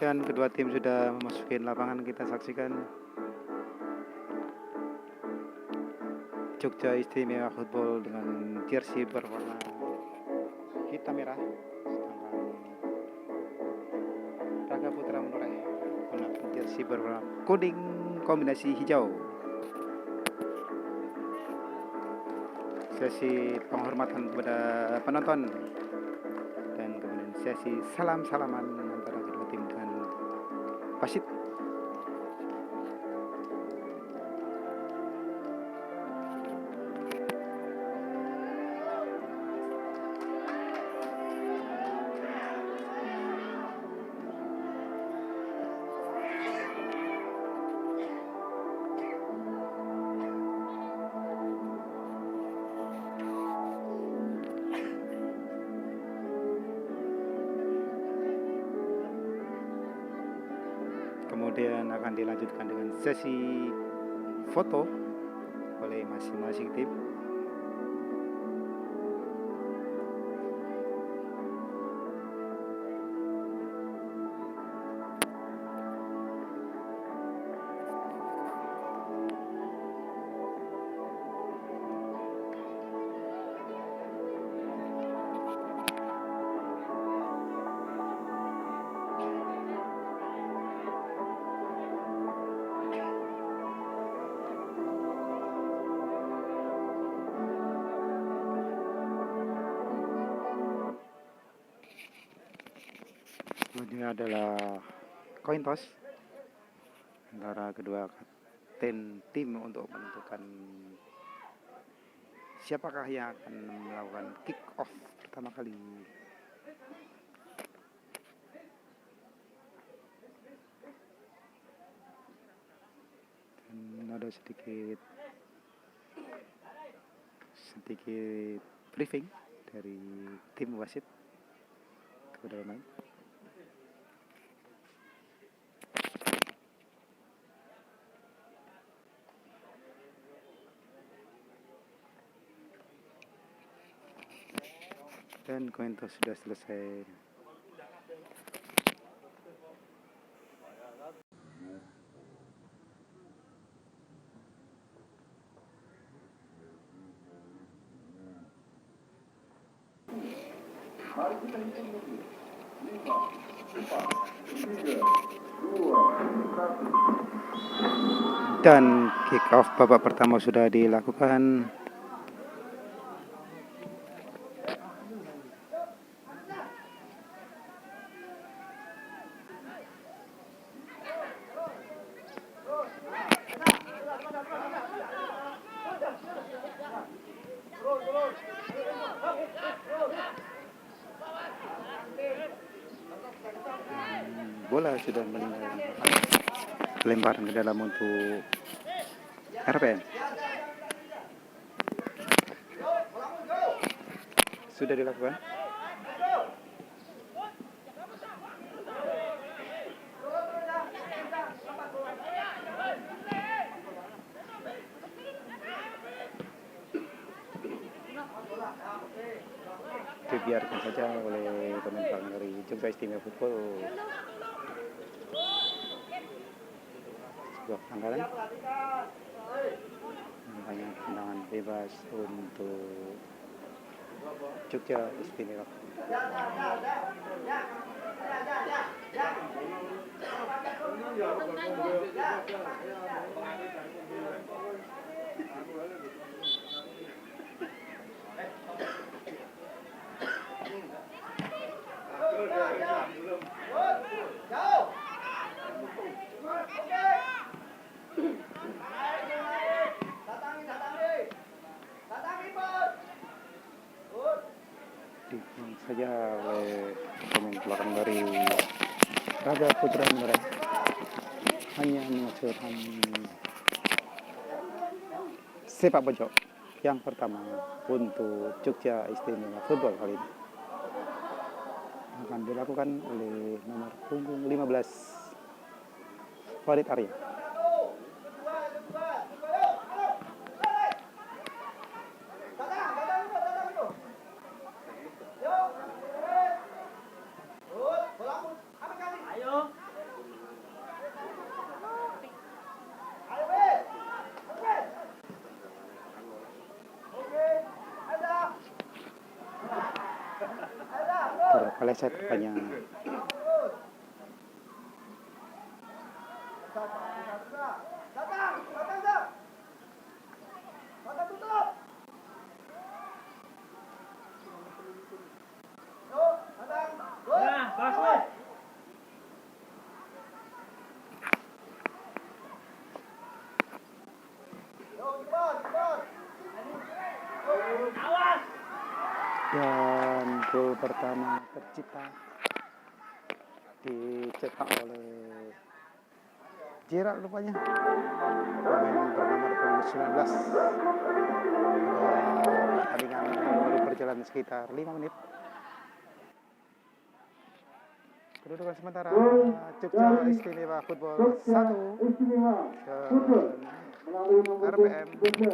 Dan kedua tim sudah memasuki lapangan. Kita saksikan Jogja Istimewa Football dengan jersey berwarna hitam merah, sedangkan Raga Putra Menoreh menggunakan jersey berwarna kuning kombinasi hijau. Sesi penghormatan kepada penonton dan kemudian sesi salam-salaman antara kedua tim dengan wasit. Kemudian akan dilanjutkan dengan sesi foto oleh masing-masing tim. Ini adalah coin toss antara kedua kapten tim untuk menentukan siapakah yang akan melakukan kick off pertama kali. Dan ada sedikit briefing dari tim wasit kepada pemain. Dan coin toss sudah selesai. Mari kita hitung dulu. 5, 4, 3, 2, 1. Dan kick off babak pertama sudah dilakukan. Bola sudah meninggalkan lemparan ke dalam untuk RPM. Sudah dilakukan. Dibiarkan saja oleh pemain belakang dari Jogja Istimewa Football. Sebuah pelanggaran, makanya tendangan bebas untuk Jogja Istimewa. Dibuang saja oleh pemain belakang dari Raga Putra Menoreh, hanya menghasilkan sepak pojok yang pertama untuk Jogja Istimewa Football kali ini. Akan dilakukan oleh nomor punggung 15 Farid Arya. meleset rupanya. Dan gol pertama tercipta dicetak oleh Gerald rupanya, pemain bernomor punggung 19. Pertandingan baru berjalan sekitar 5 menit. Kedudukan sementara Jogja Istimewa Football 1 dan RPM 0.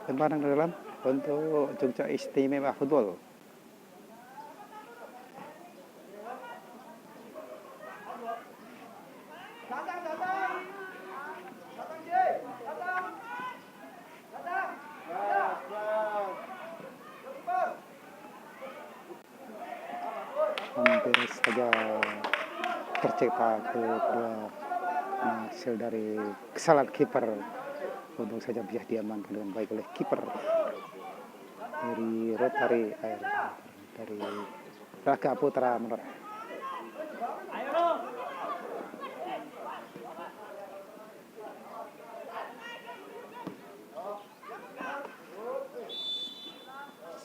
Tembakan ke dalam untuk Jogja Istimewa Football. Hampir saja tercetak kedua hasil dari kesalahan kiper. Untung saja bisa diamankan dengan baik oleh kiper dari Rotary Air dari Raga Putra Menoreh.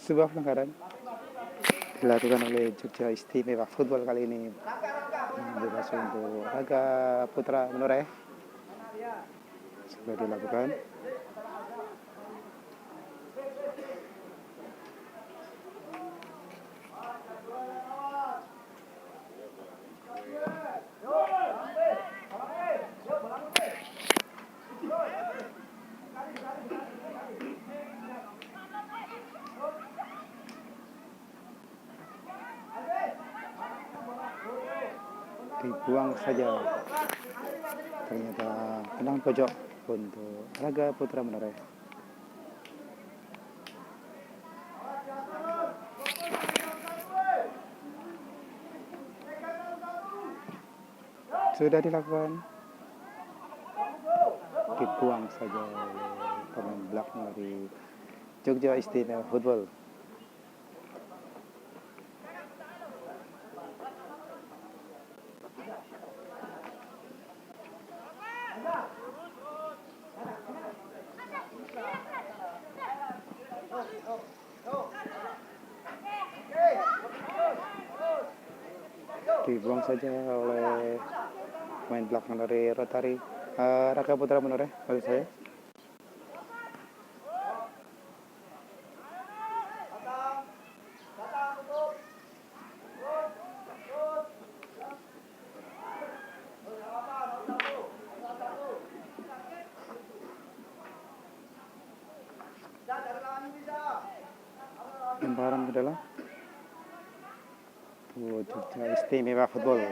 Sebuah pelanggaran dilakukan oleh Jogja Istimewa Football kali ini, bebas untuk Raga Putra Menoreh. Sudah dilakukan. Dibuang saja, ternyata tenang pojok untuk Raga Putra Menoreh. Sudah dilakukan, dibuang saja oleh pemain belakang dari Jogja Istimewa Football. Dibuang saja oleh main belakang dari Rotary Raga Putra Menoreh, maksud saya. Lemparan ke dalam Jogja Istimewa Football.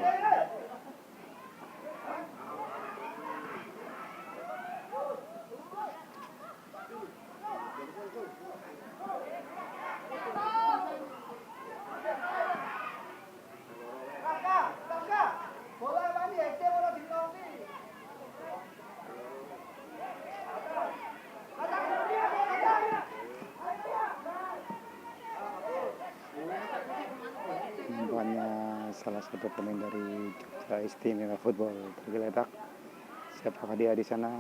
Nampaknya salah satu pemain dari Jogja Istimewa Football tergeletak. Siapakah dia di sana?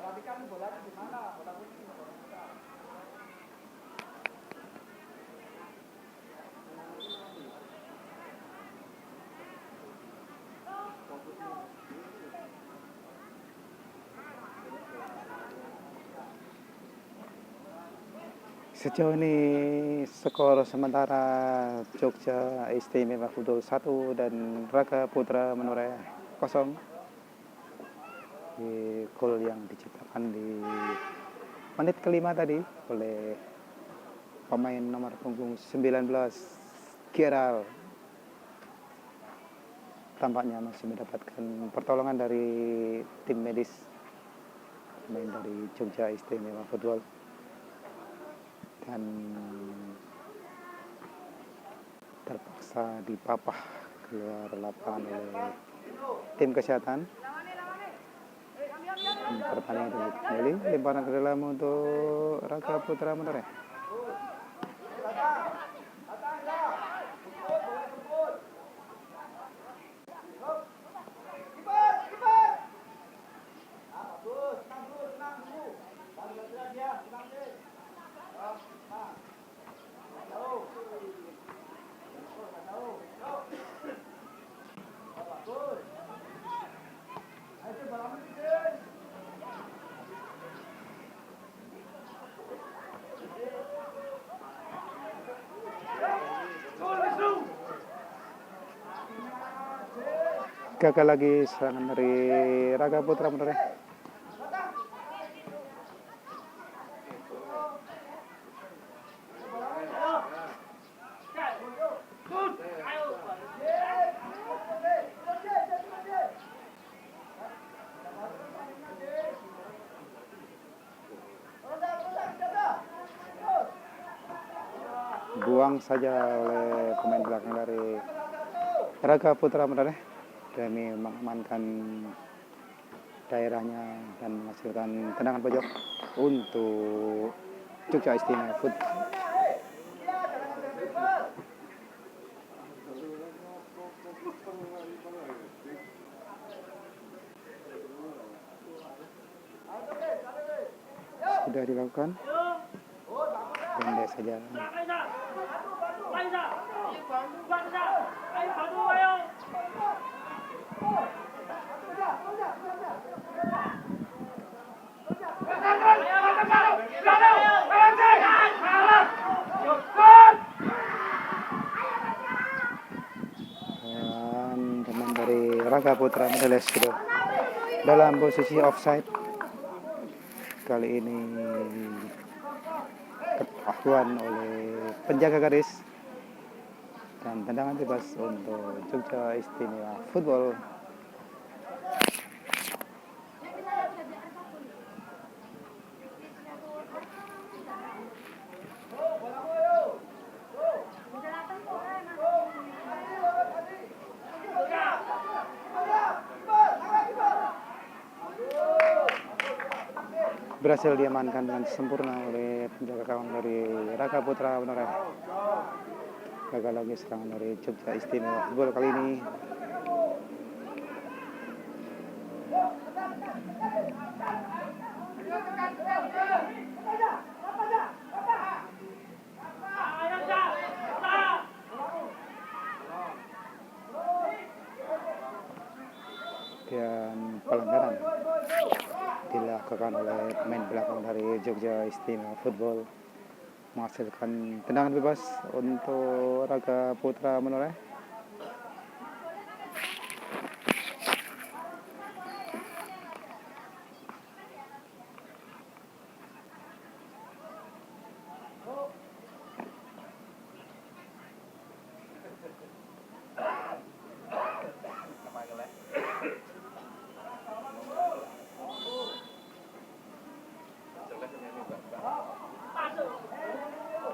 Perhatikan bola di mana? Sejauh ini skor sementara Jogja Istimewa Football 1 dan Raga Putra Menoreh 0. Di gol yang diciptakan di menit kelima tadi oleh pemain nomor punggung 19 Geral. Tampaknya masih mendapatkan pertolongan dari tim medis pemain dari Jogja Istimewa Football, dan terpaksa dipapah keluar lapangan oleh tim kesehatan. Pertandingan dilanjut kembali, lemparan ke dalam untuk Raga Putra Menoreh. Gagal lagi serangan dari Raga Putra Menoreh. Buang saja oleh pemain belakang dari Raga Putra Menoreh demi mengamankan daerahnya dan menghasilkan tendangan pojok untuk Jogja Istimewa Football. Sudah dilakukan, pendek saja. Dan teman dari Raga Putra Menoreh sudah dalam posisi offside. Kali ini ketahuan oleh penjaga garis, dan tendangan bebas untuk Jogja Istimewa Football. Berhasil diamankan dengan sempurna oleh penjaga gawang dari Raga Putra Menoreh. Gagal lagi serangan dari Jogja Istimewa Football kali ini. Dan pelanggaran dilakukan oleh pemain belakang dari Jogja Istimewa Football, menghasilkan tendangan bebas untuk Raga Putra Menoreh.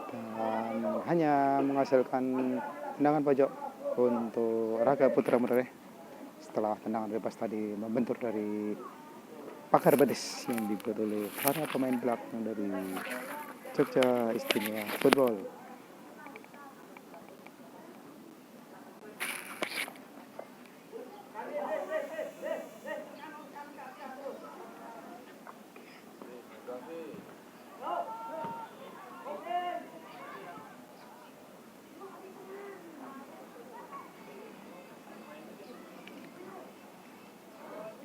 Dan hanya menghasilkan tendangan pojok untuk Raga Putra Menoreh setelah tendangan bebas tadi membentur dari pagar betis yang dibuat oleh para pemain belakang dari Jogja Istimewa Football.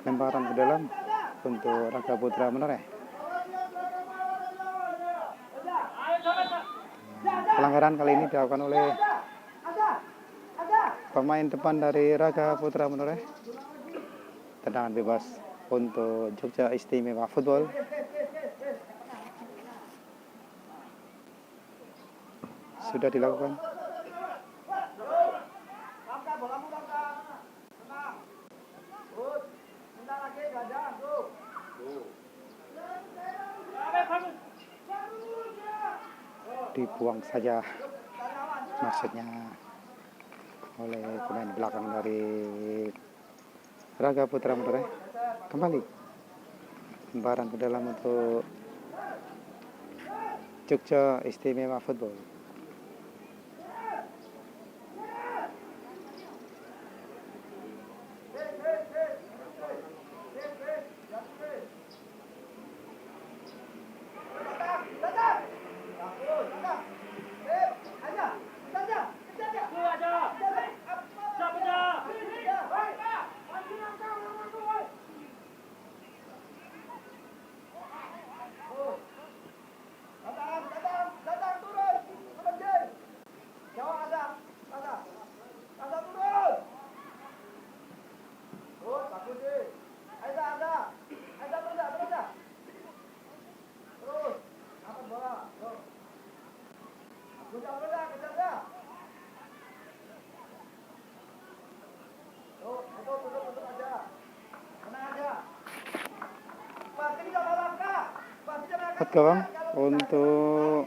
Lemparan ke dalam untuk Raga Putra Menoreh. pelanggaran kali ini dilakukan oleh pemain depan dari Raga Putra Menoreh. Tendangan bebas untuk Jogja Istimewa Football. Sudah dilakukan. Dibuang saja maksudnya oleh pemain belakang dari Raga Putra Menoreh. Kembali barang ke dalam untuk Jogja Istimewa Football. Empat gawang untuk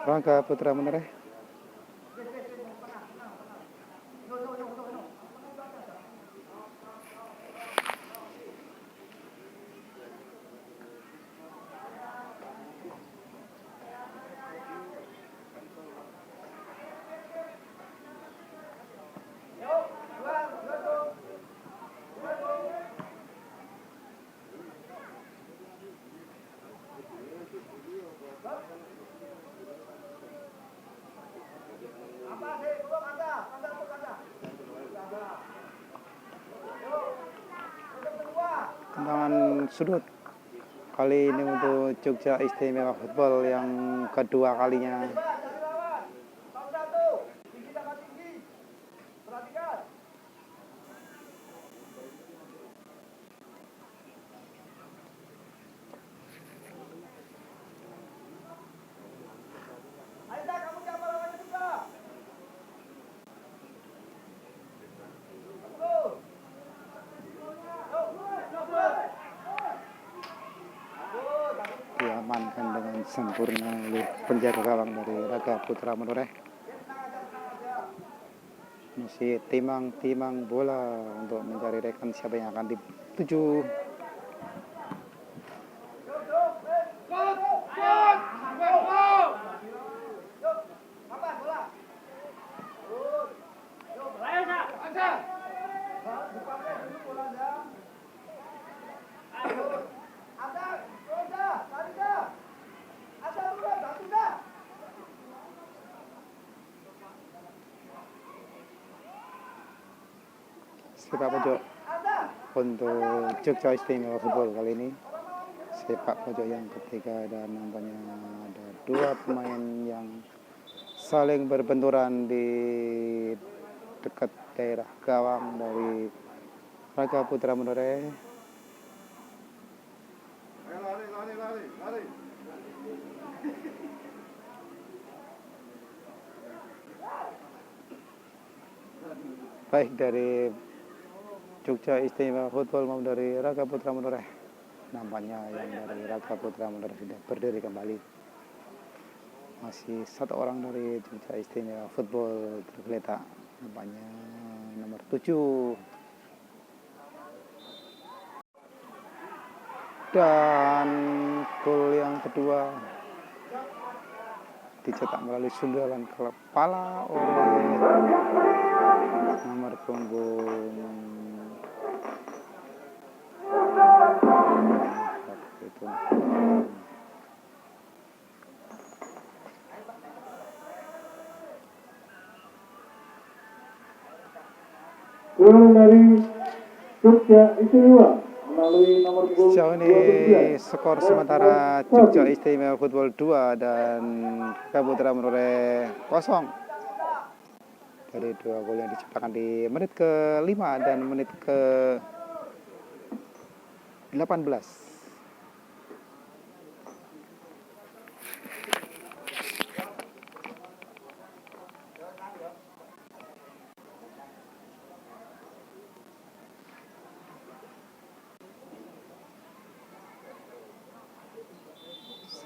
Raga Putra Menoreh. Tendangan sudut kali ini untuk Jogja Istimewa Football yang kedua kalinya. Diamankan dengan sempurna oleh penjaga gawang dari Raga Putra Menoreh. Masih timang-timang bola untuk mencari rekan siapa yang akan dituju. Sepak pojok untuk Jogja Istimewa Football kali ini. Sepak pojok yang ketiga dan nampaknya ada dua pemain yang saling berbenturan di dekat daerah gawang dari Raga Putra Menoreh. Lari. Baik dari Jogja Istimewa Football maupun dari Raga Putra Menoreh. Nampaknya yang dari Raga Putra Menoreh sudah berdiri kembali. Masih satu orang dari Jogja Istimewa Football tergeletak. Nampaknya nomor 7. Dan gol yang kedua dicetak melalui sundulan kepala oleh nomor punggung itu. Gol dari Jogja Istimewa melalui nomor punggung Sejauh ini 29. skor sementara Jogja Istimewa Football 2 dan Raka Putra Menore 0. Dari 2 gol yang diciptakan di menit ke-5 dan menit ke-18.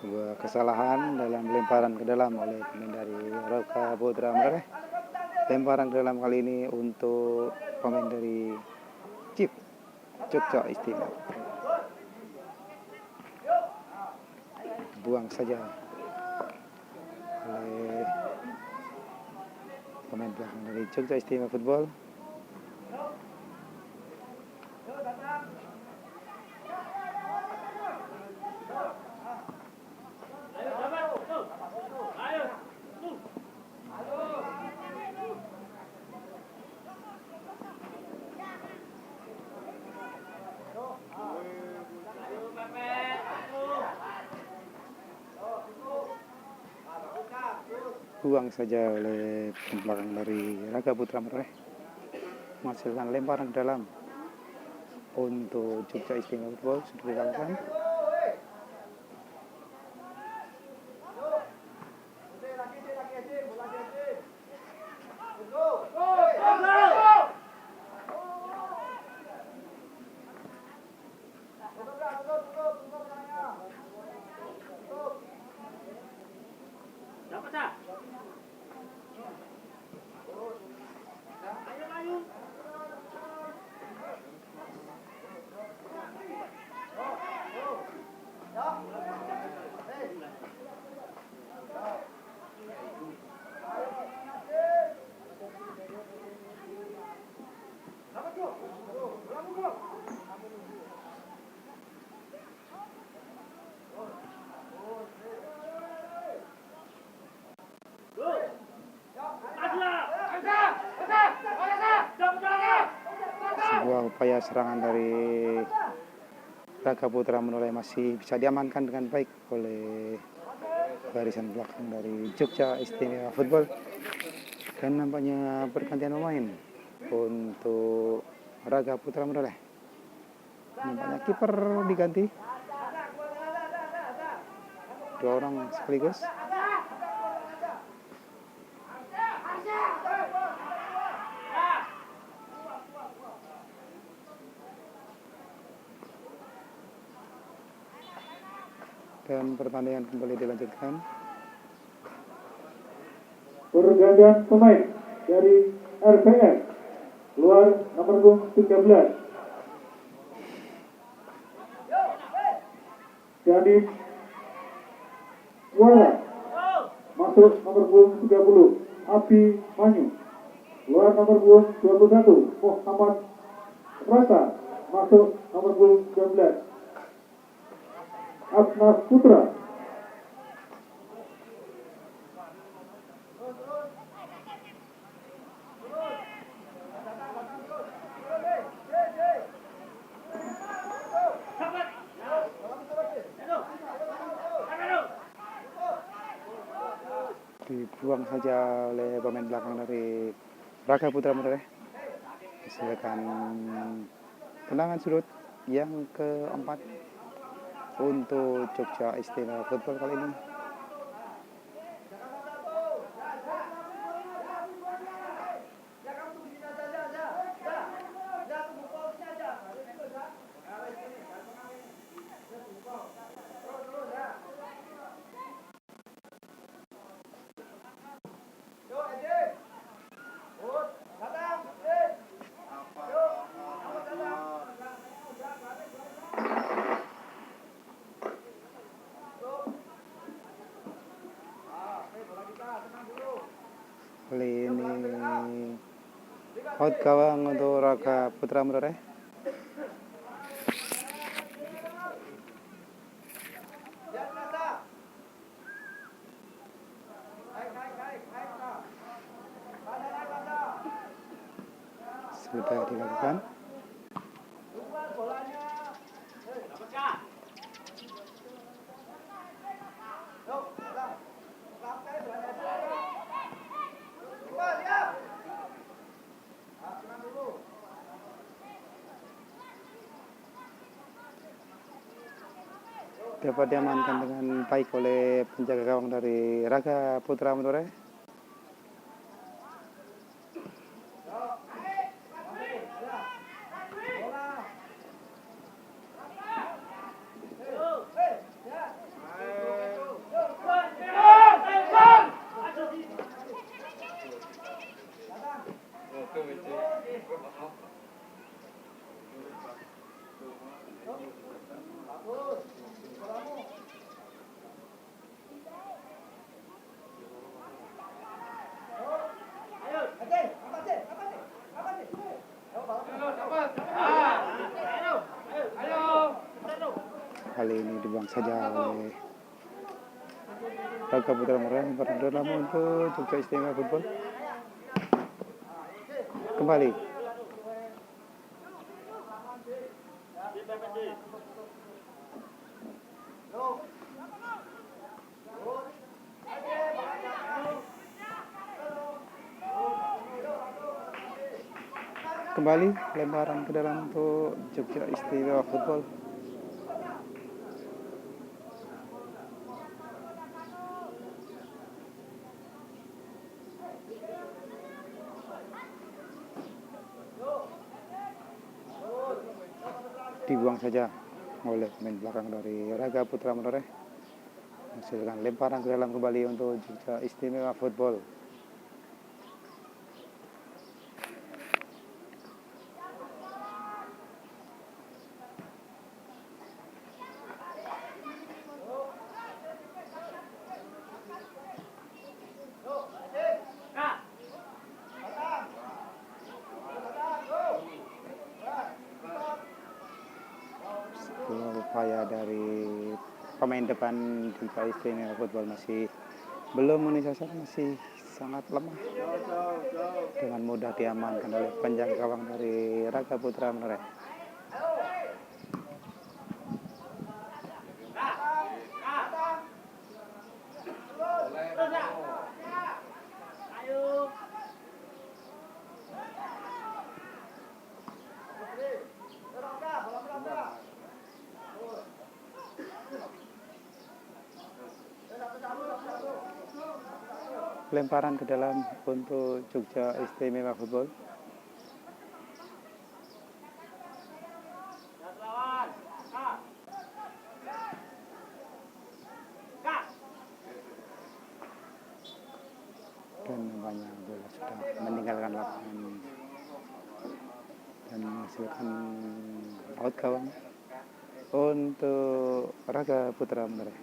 Sebuah kesalahan dalam lemparan ke dalam oleh pemain dari Raka Putra Menore. Lemparan ke dalam kali ini untuk pemain dari Chief Jogja Istimewa. Buang saja oleh pemain belakang dari Jogja Istimewa Football. Buang saja oleh belakang dari Raka Putra Menore, menghasilkan lemparan ke dalam untuk Jogja Istimewa Football. Sudah dilakukan. Sebuah upaya serangan dari Raka Putra Menore masih bisa diamankan dengan baik oleh barisan belakang dari Jogja Istimewa Football. Dan nampaknya pergantian pemain untuk Raka Putra Menore. Nampaknya kiper diganti. 2 orang sekaligus. Dan pertandingan kembali dilanjutkan. Pergantian pemain dari RPM keluar nomor punggung 13 Jadi Wara masuk nomor punggung 30 Abi Manyu, keluar nomor punggung 21 Muhammad Raka masuk nomor punggung 19 Adnas Putra. Dibuang saja oleh pemain belakang dari Raka Putra Menore, hasilkan tendangan sudut yang keempat untuk Jogja Istimewa Football kali ini. Kali ini out gawang untuk Raka Putra Menore. Sudah dilakukan. dapat diamankan dengan baik oleh penjaga gawang dari Raga Putra Menoreh. Kali ini dibuang saja oleh Raga Putra Menoreh. Dalam untuk Jogja Istimewa Football. Kembali. Kembali lemparan ke dalam untuk Jogja Istimewa Football. Dibuang saja oleh pemain belakang dari Raga Putra Menoreh, menghasilkan lemparan ke dalam kembali untuk Jogja Istimewa Football. Upaya dari pemain depan Jogja Istimewa Football masih belum memenuhi sasaran, masih sangat lemah. Dengan mudah diamankan oleh penjaga gawang dari Raga Putra Menoreh. Lemparan ke dalam untuk Jogja Istimewa Football. Dan nampaknya bola sudah meninggalkan lapangan dan menghasilkan out gawang untuk Raga Putra Menoreh.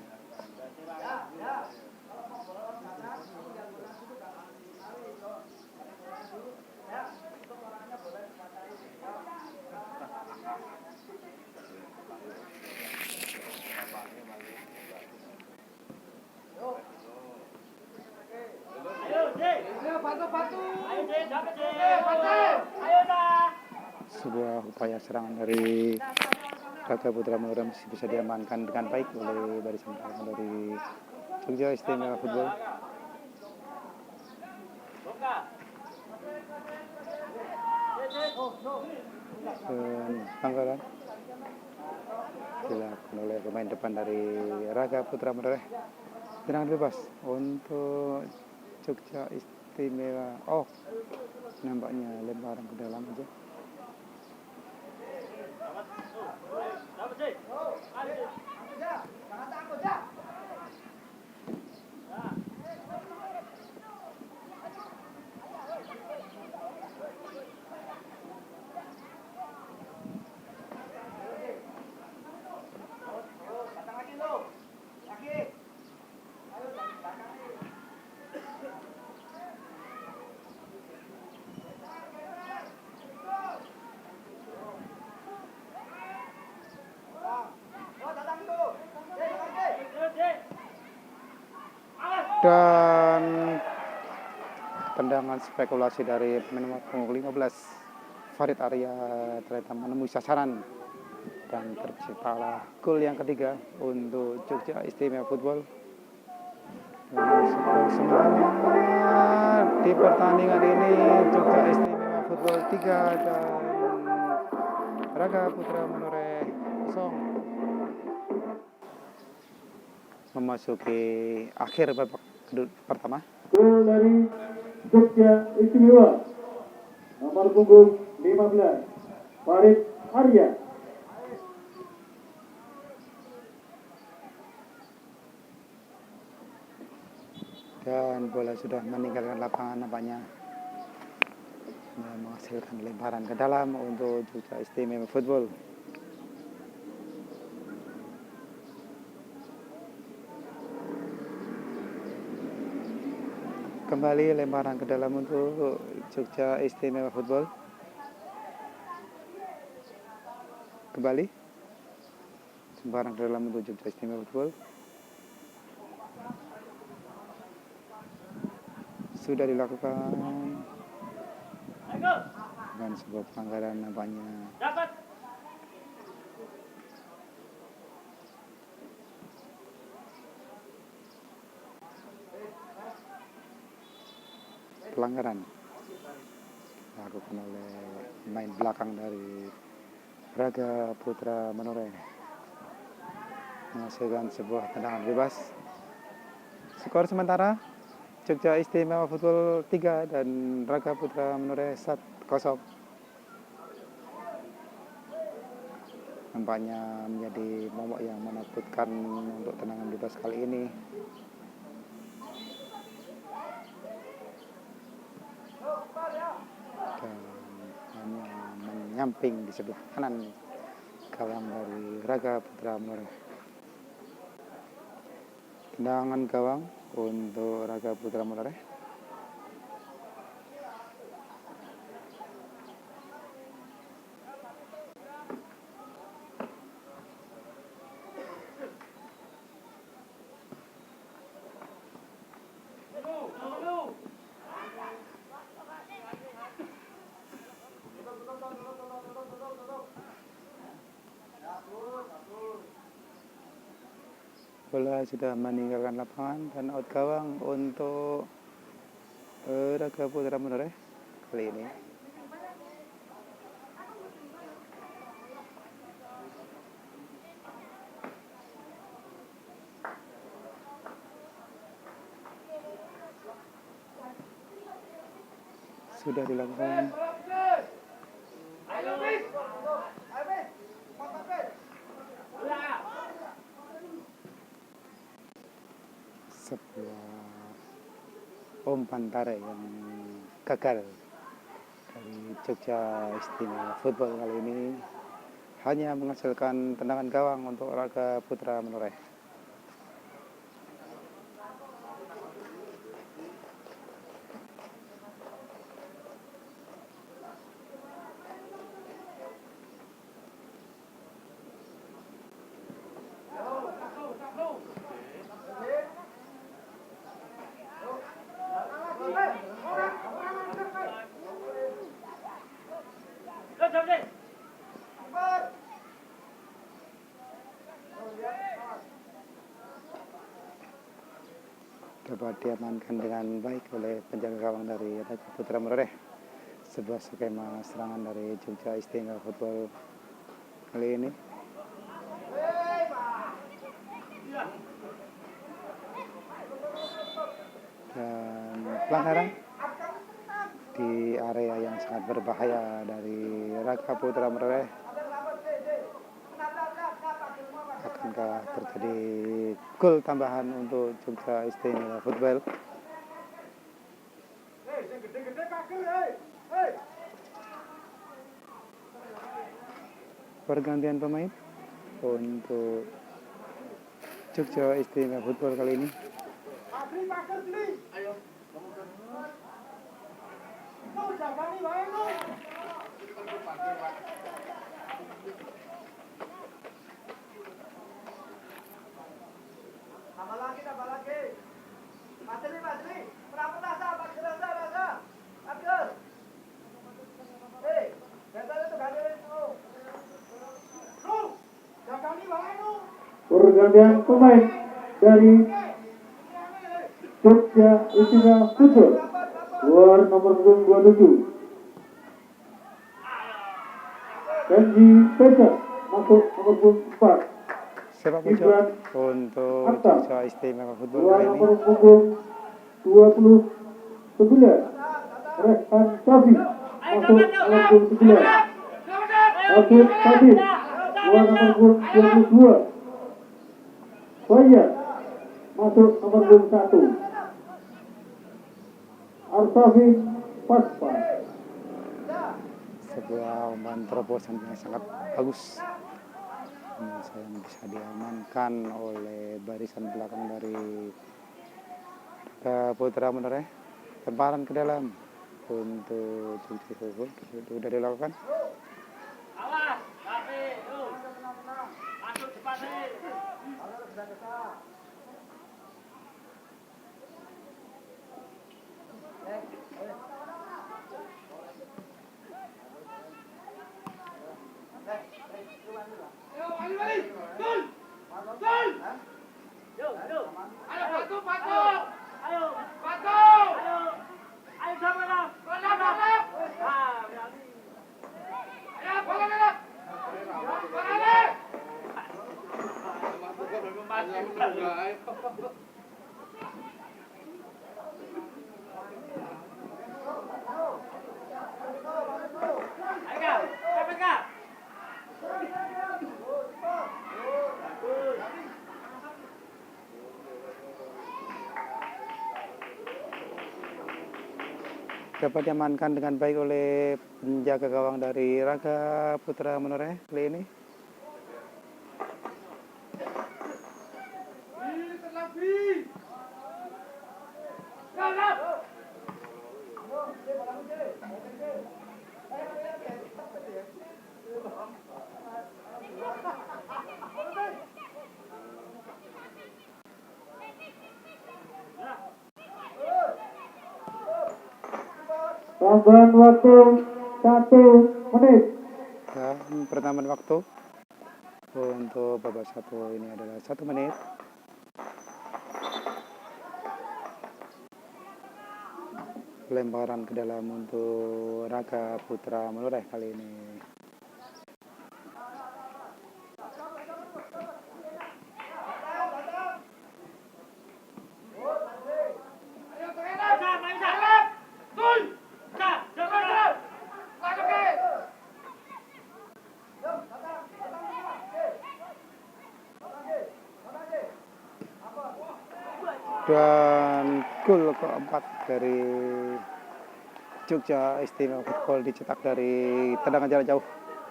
Sebuah upaya serangan dari Raga Putra Menoreh masih bisa diamankan dengan baik oleh barisan belakang dari Jogja Istimewa Football. Dan pelanggaran dilakukan oleh pemain depan dari Raga Putra Menoreh. Tendangan bebas untuk Jogja Istimewa. Nampaknya lemparan ke dalam aja. Dan tendangan spekulasi dari pemain nomor punggung 15 Farid Arya ternyata menemui sasaran dan terciptalah gol yang ketiga untuk Jogja Istimewa Football. Skor sementara di pertandingan ini Jogja Istimewa Football 3 dan Raga Putra Menoreh 0. memasuki akhir babak pertama. Gol dari Jogja Istimewa nomor punggung 15 Farid Arya. Dan bola sudah meninggalkan lapangan nampaknya, menghasilkan lemparan ke dalam untuk Jogja Istimewa Football. Kembali lemparan ke dalam untuk Jogja Istimewa Football. Kembali lemparan ke dalam untuk Jogja Istimewa Football. Sudah dilakukan dengan sebuah pelanggaran nampaknya. Pelanggaran dilakukan oleh pemain belakang dari Raga Putra Menoreh, menghasilkan sebuah tendangan bebas. Skor sementara Jogja Istimewa Football 3 dan Raga Putra Menoreh 1-0. Nampaknya menjadi momok yang menakutkan untuk tendangan bebas kali ini. Dan hanya menyamping di sebelah kanan gawang dari Raga Putra Menoreh. Tendangan gawang untuk Raga Putra Menoreh. Bola sudah meninggalkan lapangan dan out gawang untuk Raga Putra Menoreh kali ini. Sudah dilakukan sebuah umpan tarik yang gagal dari Jogja Istimewa Football kali ini, hanya menghasilkan tendangan gawang untuk Raga Putra Menoreh. Dapat diamankan dengan baik oleh penjaga gawang dari Raga Putra Menoreh. Sebuah skema serangan dari Jogja Istimewa Football kali ini. Dan pelanggaran di area yang sangat berbahaya dari Raga Putra Menoreh. Akankah terjadi gol tambahan untuk Jogja Istimewa Football? Pergantian pemain untuk Jogja Istimewa Football kali ini. Pergantian pemain dari Jogja Istimewa Football, keluar nomor punggung 27 Kenji Pesa, masuk nomor punggung 4 sepak pojok untuk Jogja Istimewa Football Keluar kali ini. nomor punggung 29 Rehan Safi masuk nomor punggung 9. Abid Sabit keluar nomor punggung 22. Fayyad masuk nomor punggung 1. Arsafin Paspa. Sebuah umpan terobosan yang sangat bagus. Sayang bisa diamankan oleh barisan belakang dari Putra Menoreh. Temparan ke dalam untuk Jogja Football sudah dilakukan. Dapat diamankan dengan baik oleh penjaga gawang dari Raga Putra Menoreh kali ini. Tambahan waktu 1 menit. Dan pertambahan waktu untuk babak 1 ini adalah 1 menit. Lemparan ke dalam untuk Raga Putra Menoreh kali ini. Dan gol keempat dari Jogja Istimewa Football dicetak dari tendangan jarak jauh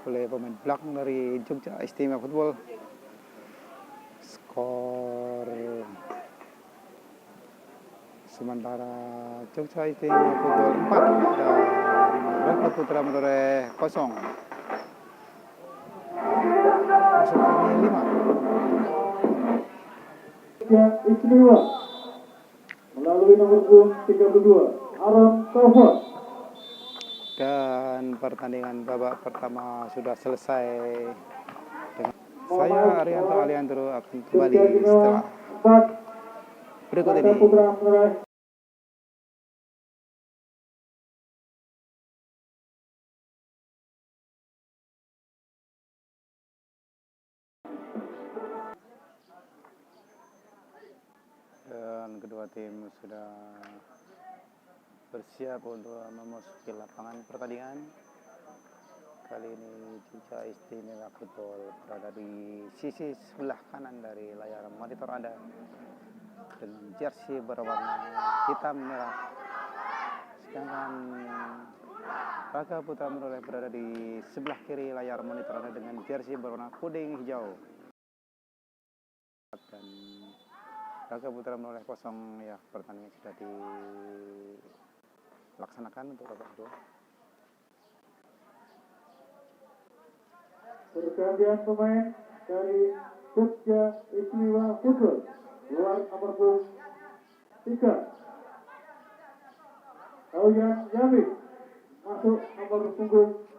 oleh pemain belakang dari Jogja Istimewa Football. Skor sementara Jogja Istimewa Football 4 dan Raga Putra Menoreh 0. Masuk ini 5. Jogja Istimewa melalui nomor punggung 32 Aram Kova. Dan pertandingan babak pertama sudah selesai. Saya Arianto Aliandro akan kembali setelah berikut ini. Dan kedua tim sudah bersiap untuk memasuki lapangan pertandingan. Kali ini Jogja Istimewa Football berada di sisi sebelah kanan dari layar monitor Anda dengan jersey berwarna hitam merah. Sedangkan Raga Putra Menoreh berada di sebelah kiri layar monitor Anda dengan jersey berwarna kuning hijau. Dan Raga Putra Menoreh 0 ya, pertandingan sudah dilaksanakan untuk babak kedua. Pergantian pemain dari Jogja Istimewa Football. Keluar nomor punggung 3 Auyan Yamik masuk nomor punggung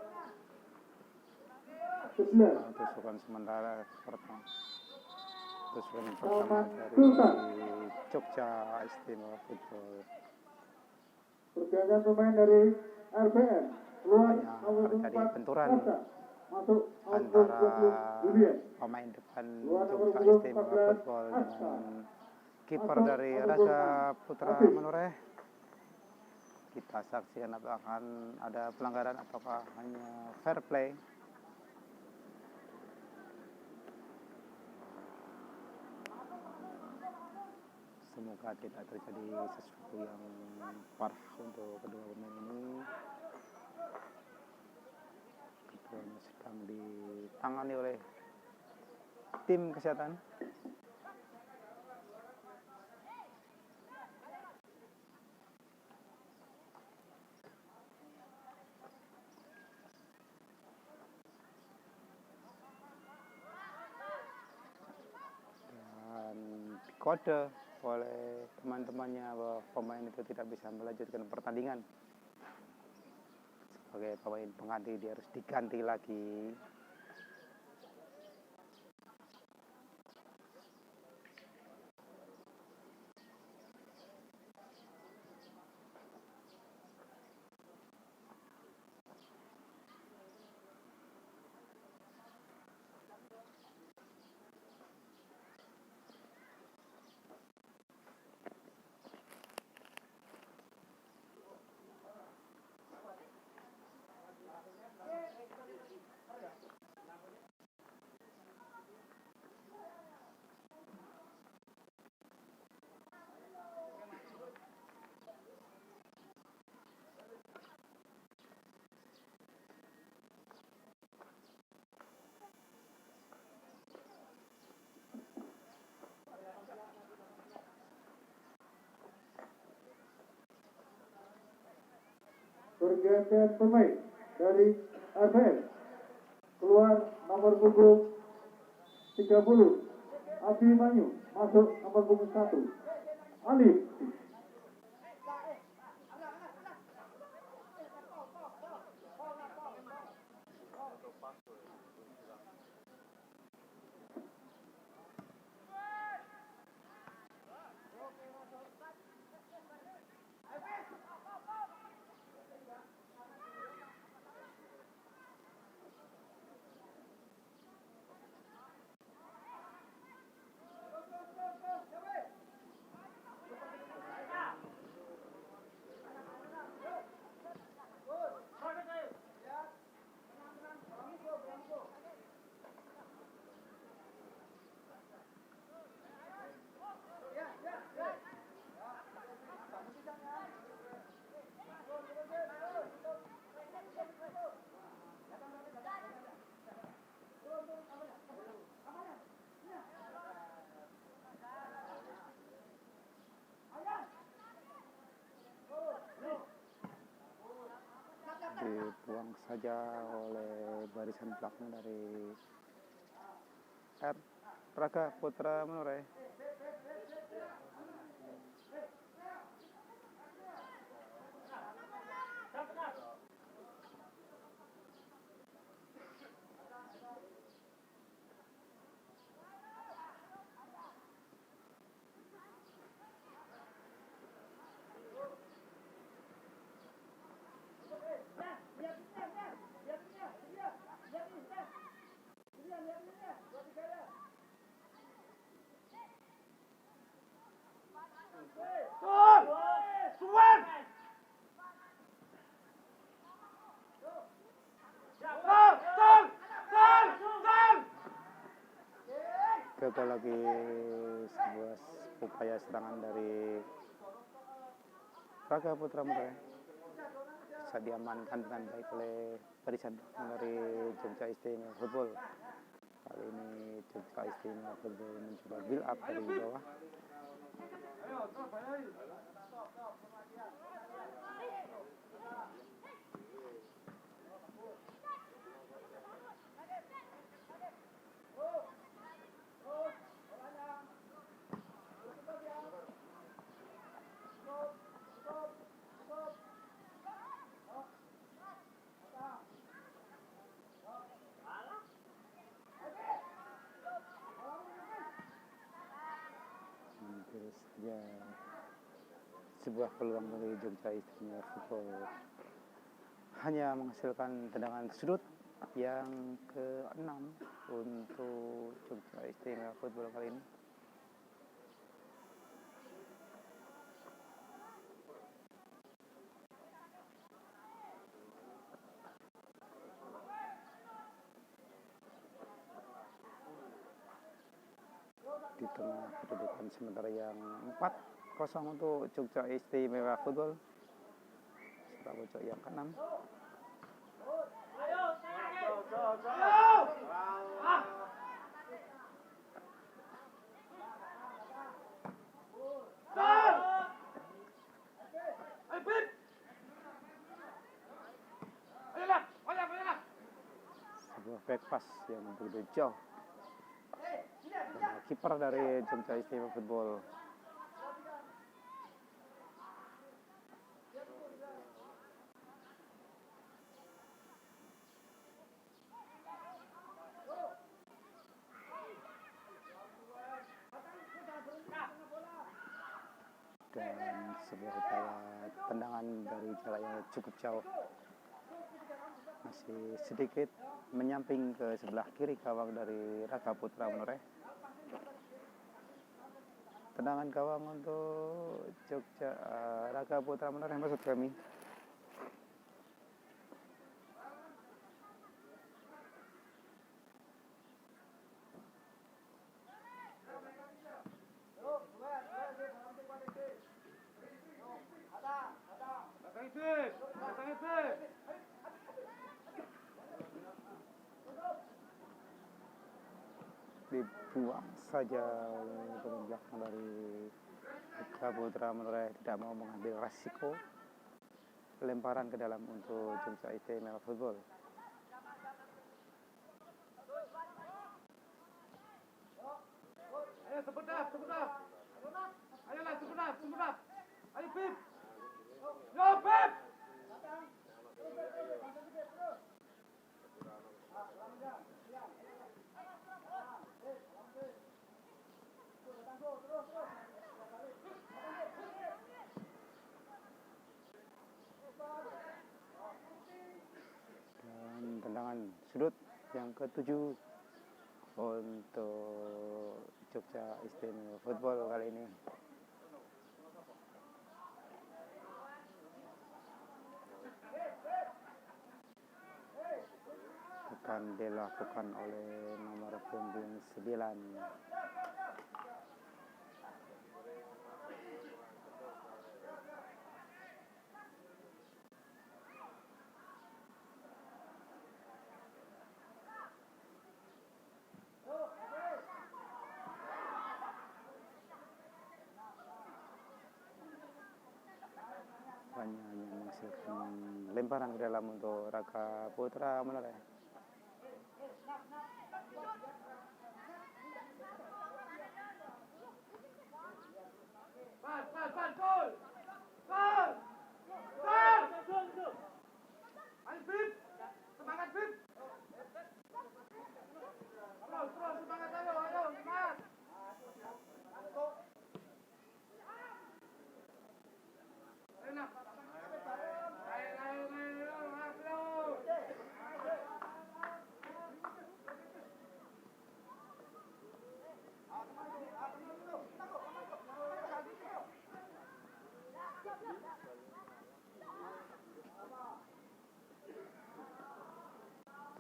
11. Tusukan sementara pertama dari Jogja Istimewa Football. Pergantian pemain dari RBN. Keluar Hanya nomor terjadi 4 benturan Rasa masuk nomor antara 20 Julian. pemain depan Keluar nomor Jogja punggung Istimewa 14 Football Asta. dengan kiper Masuk dari nomor Raga 26 Putra Afif. Menoreh. Kita saksikan apakah ada pelanggaran ataukah hanya fair play. Semoga tidak terjadi sesuatu yang parah untuk kedua pemain ini. Keduanya sedang ditangani oleh tim kesehatan. Dan dikode oleh teman-temannya bahwa pemain itu tidak bisa melanjutkan pertandingan. Sebagai pemain pengganti dia harus diganti lagi. Pergantian pemain dari FS. Keluar nomor punggung 30 Abimanyu. Masuk nomor punggung 1 Alif. Dibuang saja oleh barisan belakang dari Raga Putra Menoreh. Gagal lagi sebuah upaya serangan dari Raga Putra Menoreh. Bisa diamankan dengan baik oleh barisan dari Jogja Istimewa Football. Kali ini Jogja Istimewa Football mencoba build up dari bawah. Hampir saja sebuah peluang dari Jogja Istimewa Football hanya menghasilkan tendangan sudut yang ke-6 untuk Jogja Istimewa Football kali ini. Di tengah kedudukan sementara yang 4-0 untuk Jogja Istimewa Football. Serta pojok yang ke-6. Sebuah back pass yang begitu jauh. Kiper dari Jogja Istimewa Football. Dan sebuah upaya tendangan dari jarak yang cukup jauh, masih sedikit menyamping ke sebelah kiri gawang dari Raga Putra Menoreh. Tendangan gawang untuk Jogja Raga Putra Menoreh maksud kami. Dibuang saja oleh pemain belakang dari Raga Putra Menoreh, tidak mau mengambil resiko lemparan ke dalam untuk Jogja Istimewa Football. Ayo sebentar. Ayolah sebentar. Ayo Pip. Yo Pip. Dan tendangan sudut yang ke-7 untuk Jogja Istimewa Football kali ini. Akan dilakukan oleh nomor punggung 9. Hanya menghasilkan lemparan ke dalam untuk Raga Putra Menoreh. Gol. Ayo Pip. Semangat Pip. Terus semangat ayo semangat.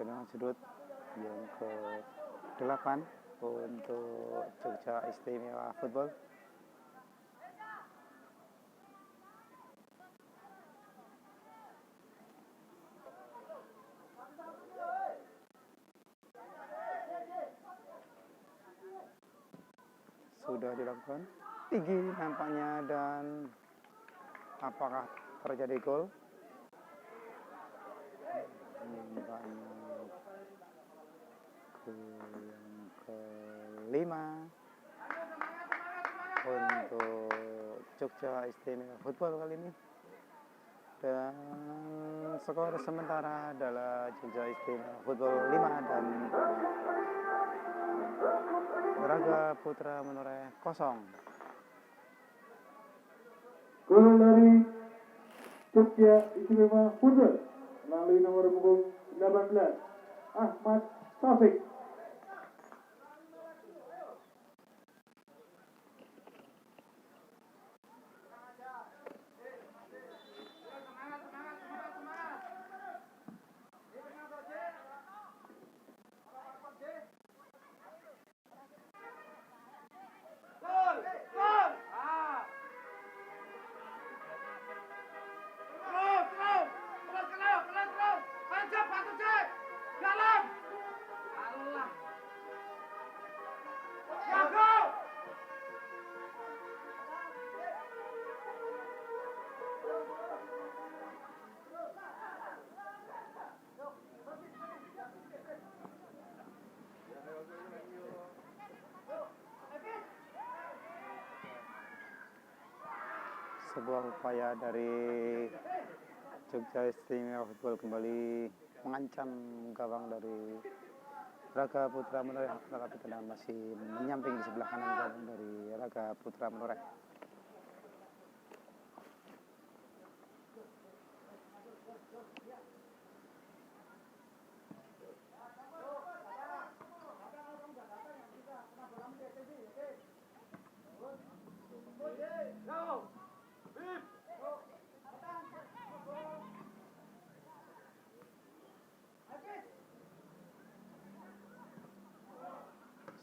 Tendangan sudut yang ke-8 untuk Jogja Istimewa Football. Sudah dilakukan tinggi nampaknya, dan apakah terjadi gol? Nampaknya yang ke-5 untuk Jogja Istimewa Football kali ini. Dan skor sementara adalah Jogja Istimewa Football 5 dan Raga Putra Menoreh 0. Gol dari Jogja Istimewa Football melalui nomor punggung 18 Ahmad Taufik. Sebuah upaya dari Jogja Istimewa Football kembali mengancam gawang dari Raga Putra Menoreh, tetapi tendangan masih menyamping di sebelah kanan gawang dari Raga Putra Menoreh.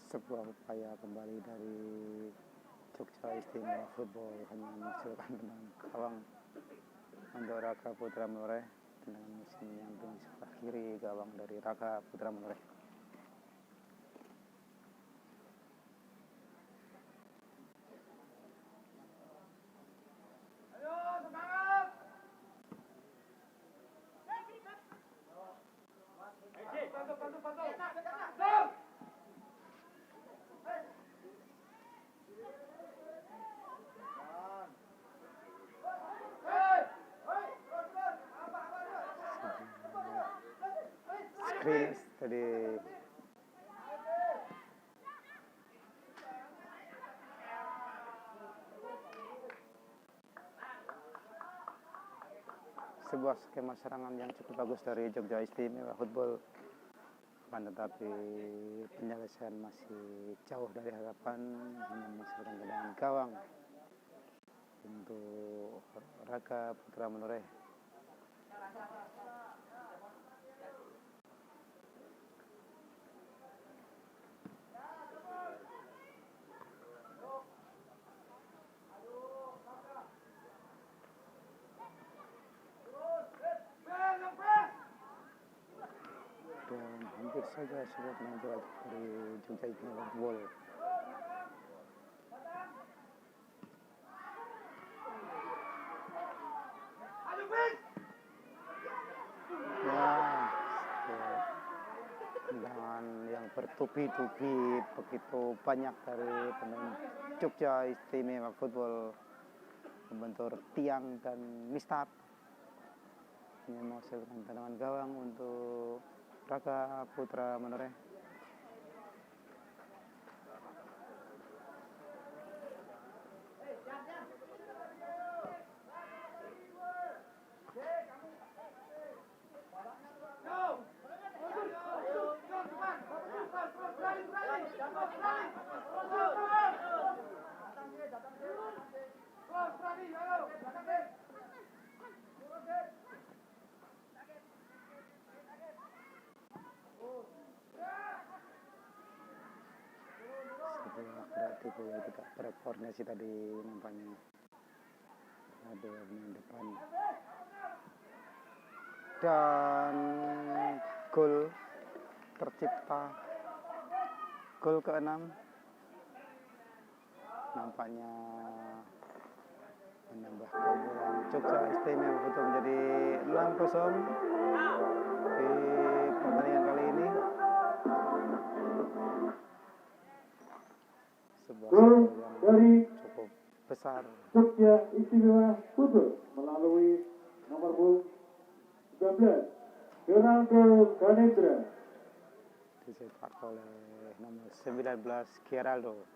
Sebuah upaya kembali dari Jogja Istimewa Football hanya menghasilkan tendangan gawang untuk Raga Putra Menoreh. Tendangan masih menyamping di sebelah kiri gawang dari Raga Putra Menoreh. Screen tadi sebuah skema serangan yang cukup bagus dari Jogja Istimewa Football, tetapi penyelesaian masih jauh dari harapan, hanya menghasilkan tendangan gawang untuk Raga Putra Menoreh. Dan hampir saja sudah menonjol dari Jogja Istimewa Football. Tendangan yang bertubi-tubi begitu banyak dari pemain Jogja Istimewa Football membentur tiang dan mistat, ini menghasilkan tendangan gawang untuk Raga Putra Menoreh. Sebuah kreatif yang tidak berkoordinasi tadi nampaknya ada pemain depan, dan gol tercipta, gol ke-6 nampaknya menambah keunggulan Jogja Istimewa Football menjadi 6-0 di pertandingan kali ini. Sebuah Gol yang dari cukup besar Jogja Istimewa Football melalui nomor punggung 19 Ronaldo Ganendra. dicetak oleh nomor 19 Geraldo.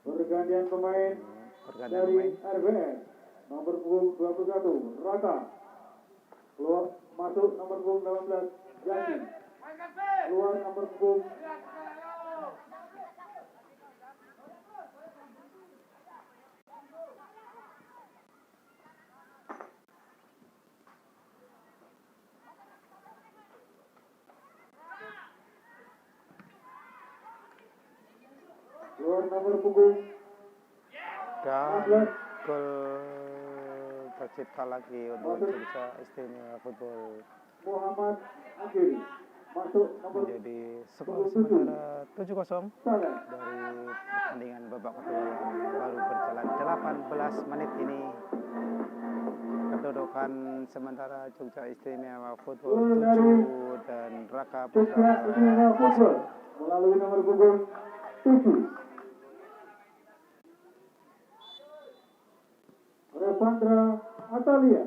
Pergantian pemain Pergantian dari pemain RBS nomor punggung 21 Raka. Keluar masuk nomor punggung 18 Yasin. Keluar nomor punggung keluar nomor punggung Dan 16 gol tercipta lagi untuk Jogja Istimewa Football Muhammad Akhiri. Masuk nomor menjadi skor 27 sementara 7-0 Saleh. dari pertandingan babak kedua yang baru berjalan 18 menit ini. Kedudukan sementara Jogja Istimewa Football 7 dan Raka Putra Jogja Istimewa Football melalui nomor punggung 7 Revandra Atalia.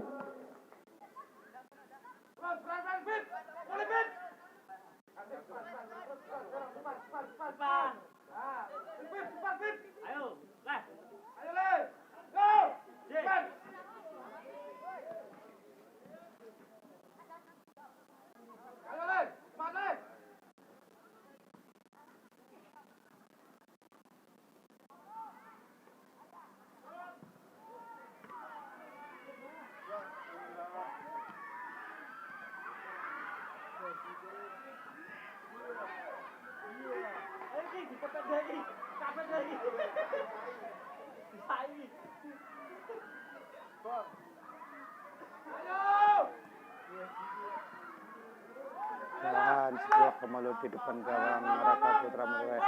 Dan sebuah kemelut di depan gawang Raka Putra Merwes.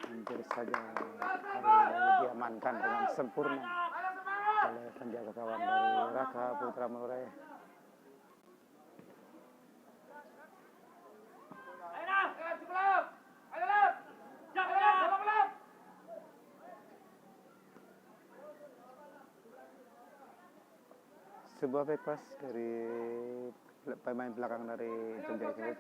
Hampir saja diamankan dengan sempurna oleh penjaga gawang dari Raka Putra Merwes. Sebuah bebas dari pemain belakang dari Jogja Istimewa.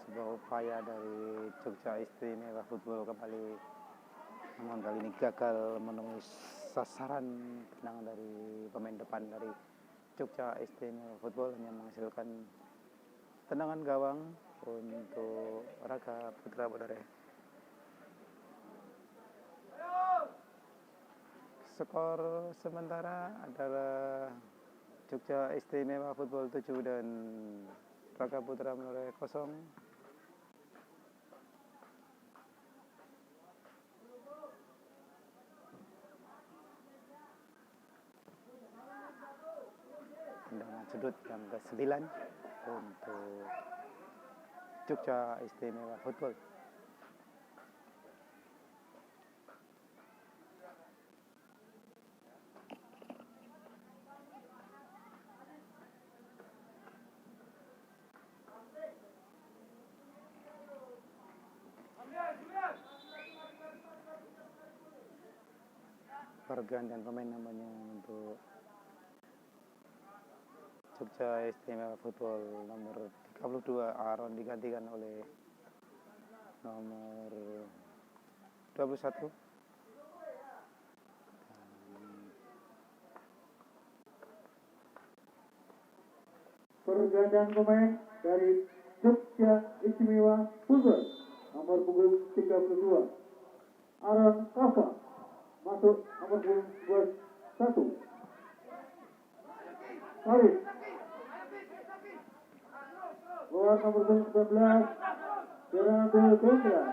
Sebuah upaya dari Jogja Istimewa Football kembali, namun kali ini gagal menemui sasaran tendangan dari pemain depan dari Jogja Istimewa Football, hanya menghasilkan tendangan gawang untuk Raka Putra Bodare. Skor sementara adalah Jogja Istimewa Football 7 dan Raka Putra Bodare 0. Tendangan sudut yang ke-9 untuk Jogja Istimewa Football. Pergantian pemain namanya untuk Jogja Istimewa Football. Nomor 32 Aaron digantikan oleh nomor 21. Pergantian pemain dari Jogja Istimewa Football nomor punggung 32 Aaron Kafa masuk nomor punggung 21 Arif. Keluar nomor punggung 19 Gerardo Gendra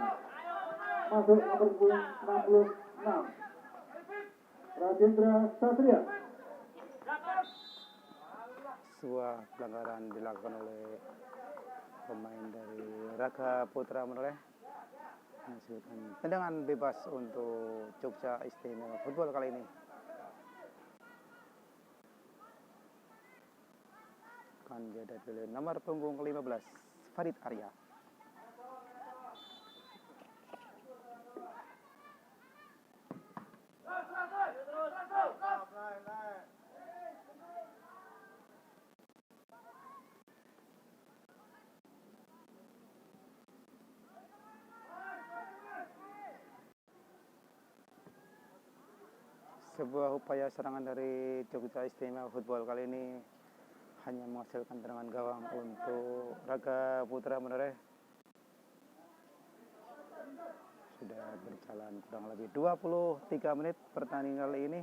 masuk nomor punggung 66 Rajendra Satria. Sebuah pelanggaran dilakukan oleh pemain dari Raka Putra Meroleh, menghasilkan tendangan bebas untuk Jogja Istimewa Football kali ini. akan dihadapi oleh nomor punggung 15 Farid Arya. Sebuah upaya serangan dari Jogja Istimewa Football kali ini hanya menghasilkan tendangan gawang untuk Raga Putra Menoreh. Sudah berjalan kurang lebih 23 menit pertandingan kali ini.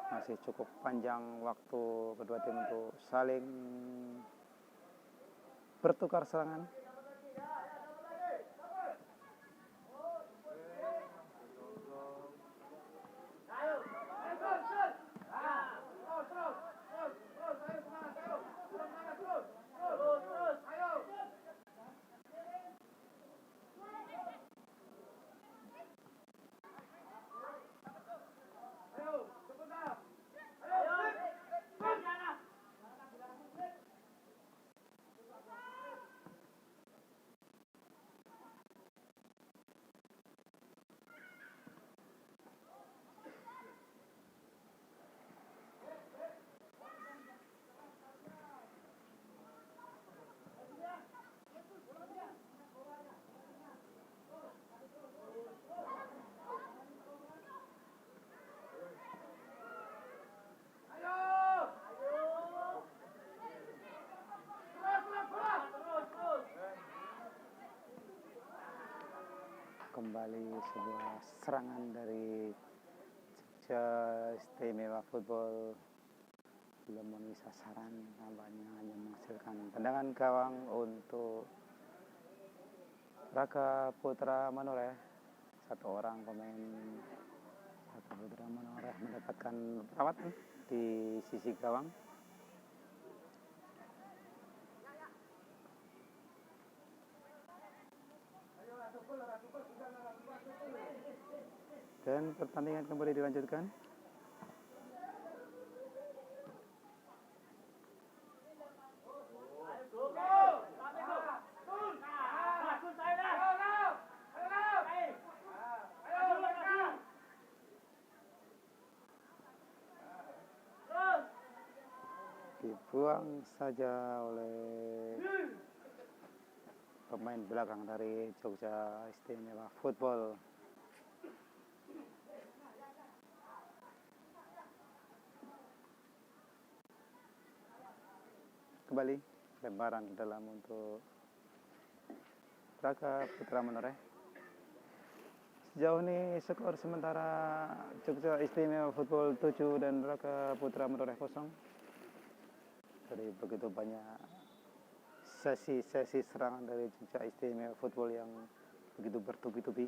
Masih cukup panjang waktu kedua tim untuk saling bertukar serangan. Kembali sebuah serangan dari Jogja Istimewa Football, belum memenuhi sasaran, nampaknya hanya menghasilkan tendangan gawang untuk Raga Putra Menoreh. Satu orang pemain Raga Putra Menoreh mendapatkan perawatan di sisi gawang. Dan pertandingan kembali dilanjutkan. Dibuang saja oleh pemain belakang dari Jogja Istimewa Football. Kembali lemparan dalam untuk Raga Putra Menoreh. Sejauh ini skor sementara Jogja Istimewa Football 7 dan Raga Putra Menoreh 0. Dari begitu banyak sesi serangan dari Jogja Istimewa Football yang begitu bertubi-tubi,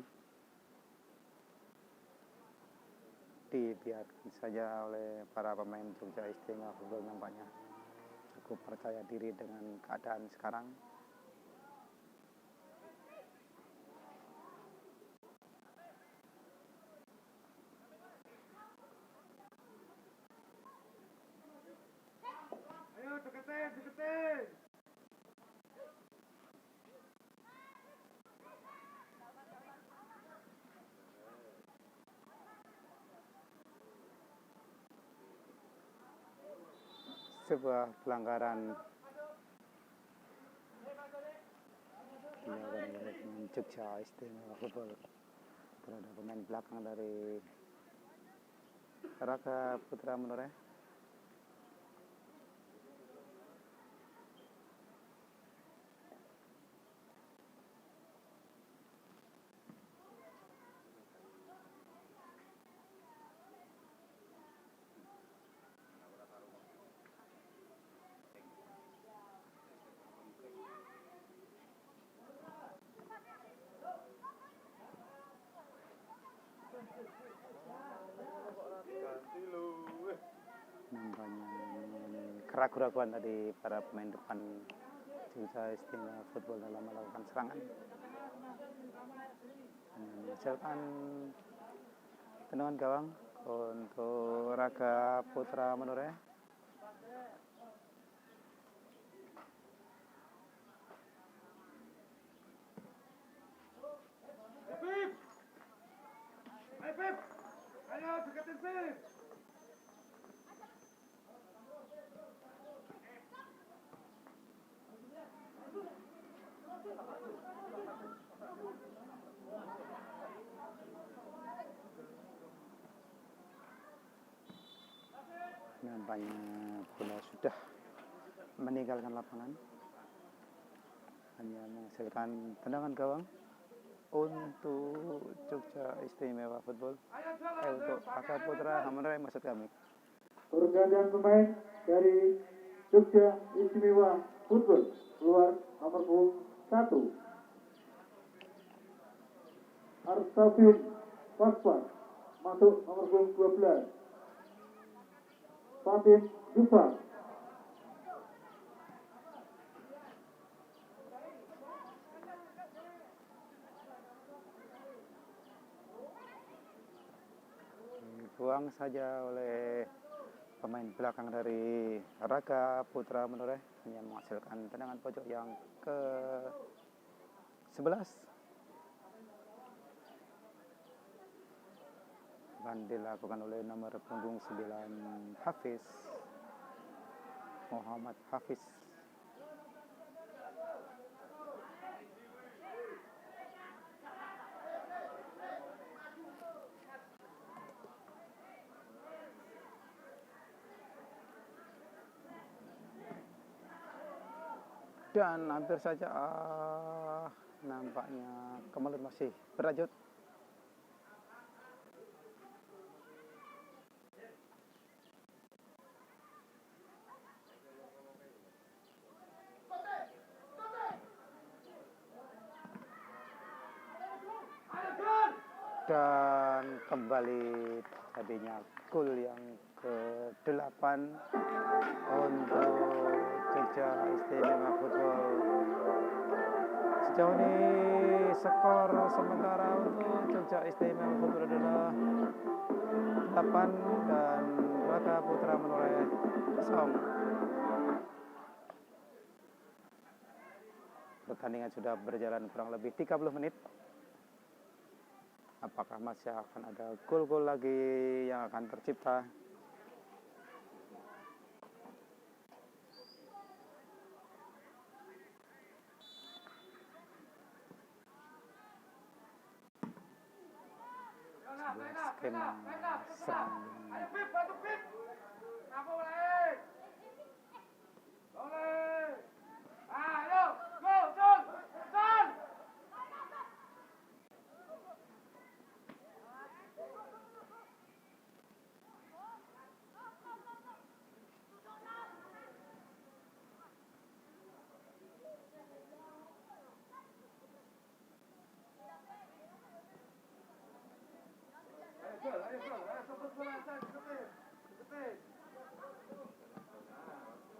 dibiarkan saja oleh para pemain Jogja Istimewa Football. Nampaknya cukup percaya diri dengan keadaan sekarang. Ayo deketin. Sebuah pelanggaran dilakukan oleh pemain Jogja Istimewa Football terhadap pemain belakang dari Raga Putra Menoreh. Nampaknya keraguan tadi para pemain depan Jogja Istimewa Football dalam melakukan serangan, menghasilkan tendangan gawang untuk Raga Putra Menoreh. Ayo, deketin sih. Nampaknya bola sudah meninggalkan lapangan, hanya menghasilkan tendangan gawang untuk Jogja Istimewa Football, untuk Raka Putra Hamanrai maksud kami. Pergantian pemain dari Jogja Istimewa Football, keluar nomor punggung 1 Arstafin Paspas, masuk nomor punggung 12 Fatin Jufar. Dibuang saja oleh pemain belakang dari Raka Putra Menoreh, hanya menghasilkan tendangan pojok yang ke-11. Akan dilakukan oleh nomor punggung 9 Hafiz Muhammad Hafiz. Dan hampir saja nampaknya Kamalud masih berlanjut. Dan kembali tadinya gol yang ke-8 untuk Jogja Istimewa Football. Sejauh ini skor sementara untuk Jogja Istimewa Football adalah 8 dan Raka Putra Menoreh 0. Pertandingan sudah berjalan kurang lebih 30 menit. Apakah masih akan ada gol-gol lagi yang akan tercipta? Skema serang.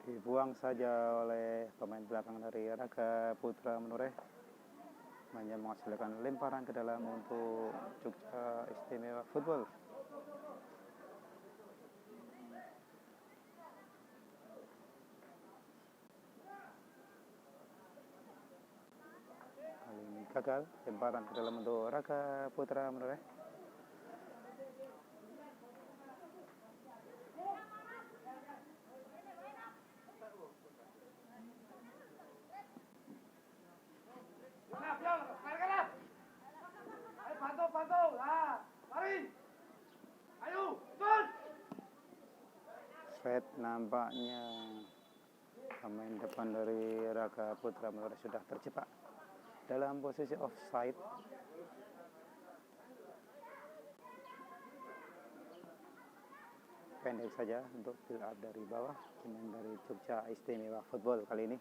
Dibuang saja oleh pemain belakang dari Raka Putra Menoreh, hanya menghasilkan lemparan ke dalam untuk Jogja Istimewa Football. Kali ini gagal lemparan ke dalam untuk Raka Putra Menoreh. Fred, nampaknya pemain depan dari Raka Putra Menoreh sudah terjebak dalam posisi offside. Pendek saja untuk build up dari bawah pemain dari Jogja Istimewa Football kali ini.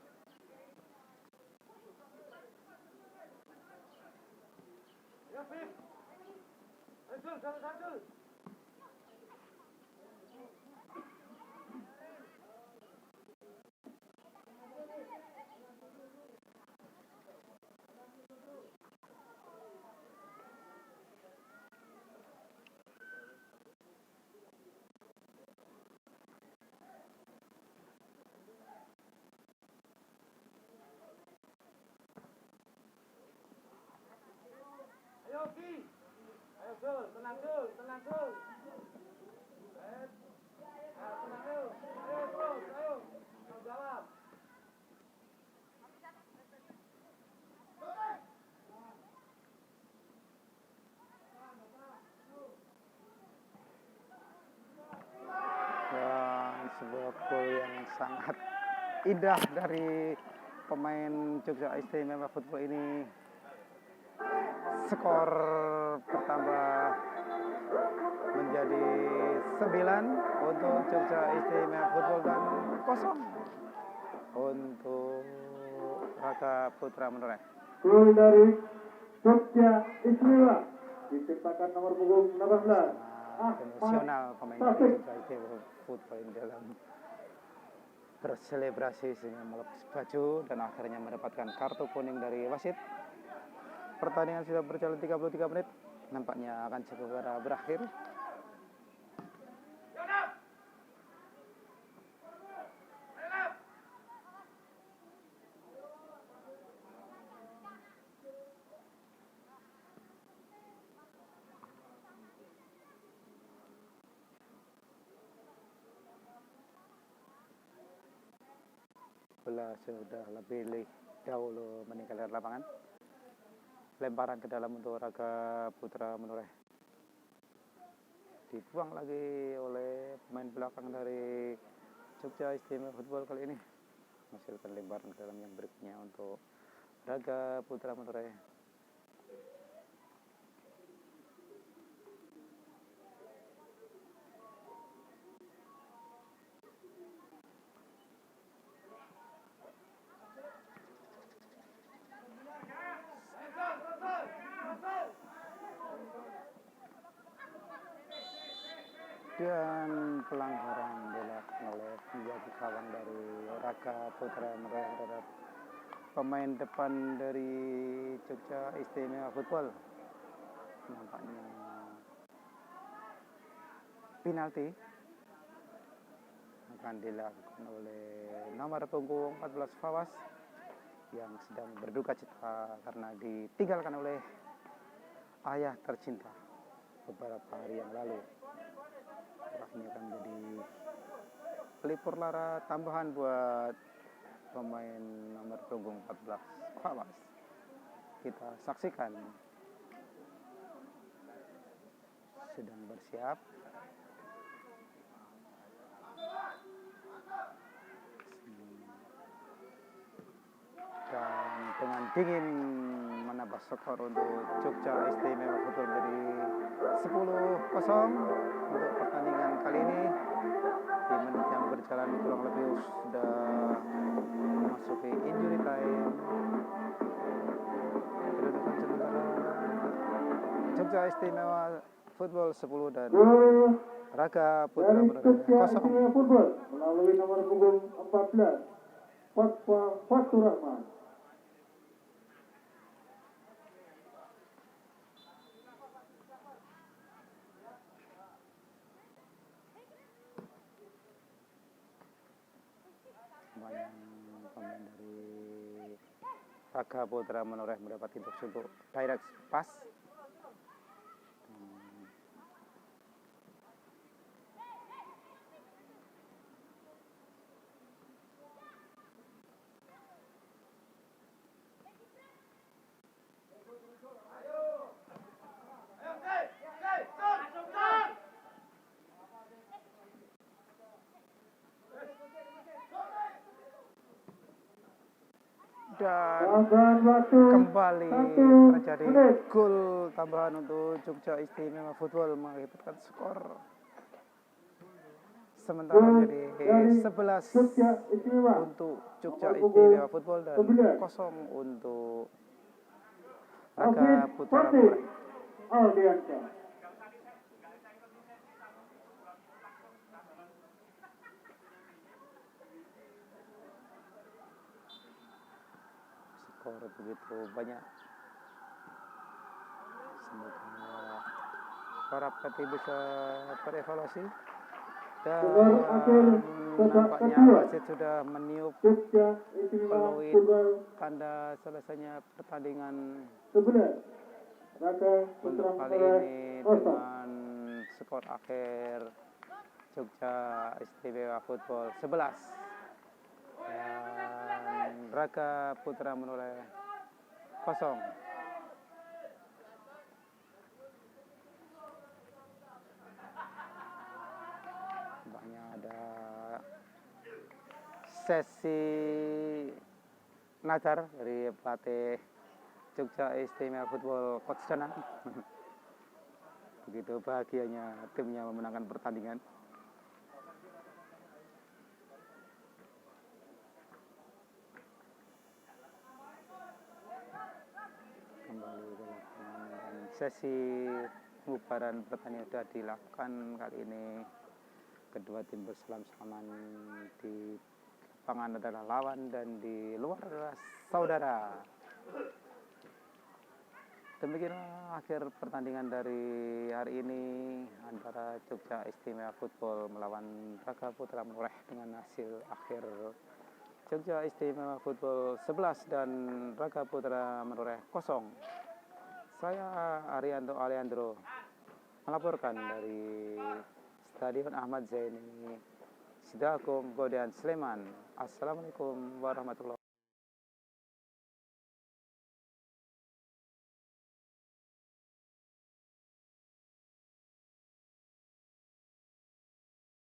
sebuah gol yang sangat indah dari pemain Jogja Istimewa Football ini. Skor bertambah menjadi 9 untuk Jogja Istimewa Football dan 0 untuk Raga Putra Menoreh. Gol dari Jogja Istimewa diciptakan nomor punggung 18. Emosional pemain dari Jogja Istimewa Football ini dalam berselebrasi sehingga melepas baju dan akhirnya mendapatkan kartu kuning dari wasit. Pertandingan sudah berjalan 33 menit, nampaknya akan segera berakhir. Bola sudah lebih dahulu meninggalkan lapangan. Lemparan ke dalam untuk Raga Putra Menoreh. Dibuang lagi oleh pemain belakang dari Jogja Istimewa Football kali ini. Menghasilkan lemparan ke dalam yang berikutnya untuk Raga Putra Menoreh. Dan pelanggaran dilakukan oleh penjaga gawang dari Raga Putra Menoreh terhadap pemain depan dari Jogja Istimewa Football. Nampaknya penalti akan dilakukan oleh nomor punggung 14 Fawas yang sedang berduka cita karena ditinggalkan oleh ayah tercinta beberapa hari yang lalu. Ini akan menjadi pelipur lara tambahan buat pemain nomor punggung 14 Fawas. Kita saksikan sedang bersiap. Dan dengan dingin menambah skor untuk Jogja Istimewa Football dari 10-0 untuk pertandingan kali ini. Di menit yang berjalan kurang lebih sudah memasuki injury time. Kedudukan sementara Jogja Istimewa Football 10 dan Raga Putra Menoreh 0. Football melalui nomor punggung 14 Fatur Rahman. Pemain dari Raga Putra Menoreh mendapat instruksi untuk direct pass. Dan kembali terjadi gol tambahan untuk Jogja Istimewa Football mengakibatkan skor sementara menjadi 11 untuk Jogja Istimewa Football dan 0 untuk Raga Putra Menoreh. Skor begitu banyak. Semoga para pelatih bisa berevaluasi. Dan nampaknya wasit sudah meniup peluit tanda selesainya pertandingan untuk kali ini dengan skor akhir Jogja Istimewa Football 11 dan Raga Putra Menoreh 0. Banyak ada sesi nadar dari pelatih Jogja Istimewa Football Coach Danang. Begitu bahagianya timnya memenangkan pertandingan. Kembali ke lapangan. Sesi pembubaran pertandingan sudah dilakukan. Kali ini kedua tim bersalam-salaman. Di lapangan adalah lawan dan di luar adalah saudara. Demikianlah akhir pertandingan dari hari ini antara Jogja Istimewa Football melawan Raga Putra Menoreh dengan hasil akhir Jogja Istimewa Football 11 dan Raga Putra Menoreh 0. Saya Arianto Aliandro melaporkan dari Stadion Ahmad Zaini, Sidakum, Bodean, Sleman. Assalamualaikum warahmatullahi wabarakatuh.